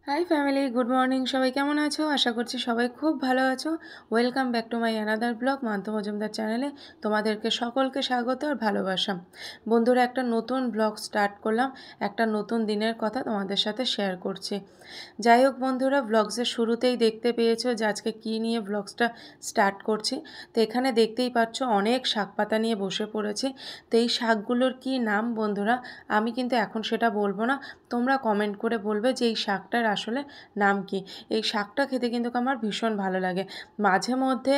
High family, good morning. সবাই কেমন আছো? আশা করছি সবাই খুব ভালো আছো। Welcome back to my another blog month Majumdar চ্যানেলে। তোমাদেরকে সকলকে স্বাগত আর ভালোবাসা। বন্ধুরা, একটা নতুন ব্লগ স্টার্ট করলাম। একটা নতুন দিনের কথা তোমাদের সাথে শেয়ার করছি। যাই হোক বন্ধুরা, ব্লগসের শুরুতেই দেখতে পেয়েছো যে আজকে কী নিয়ে ব্লগসটা স্টার্ট করছি। তো এখানে দেখতেই পাচ্ছ অনেক শাক পাতা নিয়ে বসে পড়েছি। তো এই শাকগুলোর কী নাম বন্ধুরা, আমি কিন্তু এখন সেটা বলবো না। তোমরা কমেন্ট করে বলবে যে এই শাকটার আসলে নাম কি। এই শাকটা খেতে কিন্তু আমার ভীষণ ভালো লাগে। মাঝে মধ্যে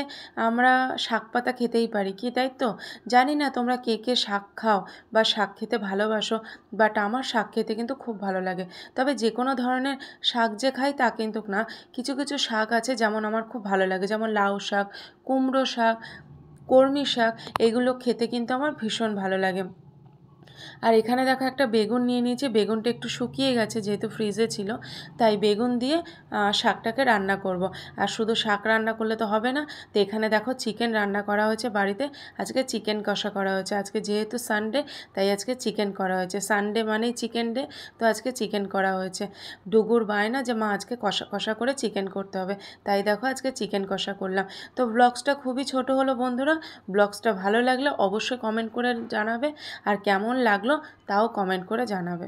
আমরা শাক পাতা খেতেই পারি, কি তাই তো? জানি না তোমরা কে কে শাক খাও বা শাক খেতে ভালোবাসো, বাট আমার শাক খেতে কিন্তু খুব ভালো লাগে। তবে যে কোনো ধরনের শাক যে খাই তা কিন্তু না। কিছু কিছু শাক আছে যেমন আমার খুব ভালো লাগে, যেমন লাউ শাক, কুমড়ো শাক, কলমি শাক। এগুলো খেতে কিন্তু আমার ভীষণ ভালো লাগে। আর এখানে দেখো একটা বেগুন নিয়ে নিয়েছি। বেগুনটা একটু শুকিয়ে গেছে যেহেতু ফ্রিজে ছিল, তাই বেগুন দিয়ে শাকটাকে রান্না করব। আর শুধু শাক রান্না করলে তো হবে না। তো এখানে দেখো চিকেন রান্না করা হয়েছে বাড়িতে। আজকে চিকেন কষা করা হয়েছে। আজকে যেহেতু সানডে, তাই আজকে চিকেন করা হয়েছে। সানডে মানেই চিকেন ডে, তো আজকে চিকেন করা হয়েছে। ডুগুর বায়না যে মা আজকে কষা কষা করে চিকেন করতে হবে, তাই দেখো আজকে চিকেন কষা করলাম। তো ব্লগসটা খুবই ছোট হলো বন্ধুরা। ব্লগসটা ভালো লাগলে অবশ্যই কমেন্ট করে জানাবে, আর কেমন লাগলো তাও কমেন্ট করে জানাবে।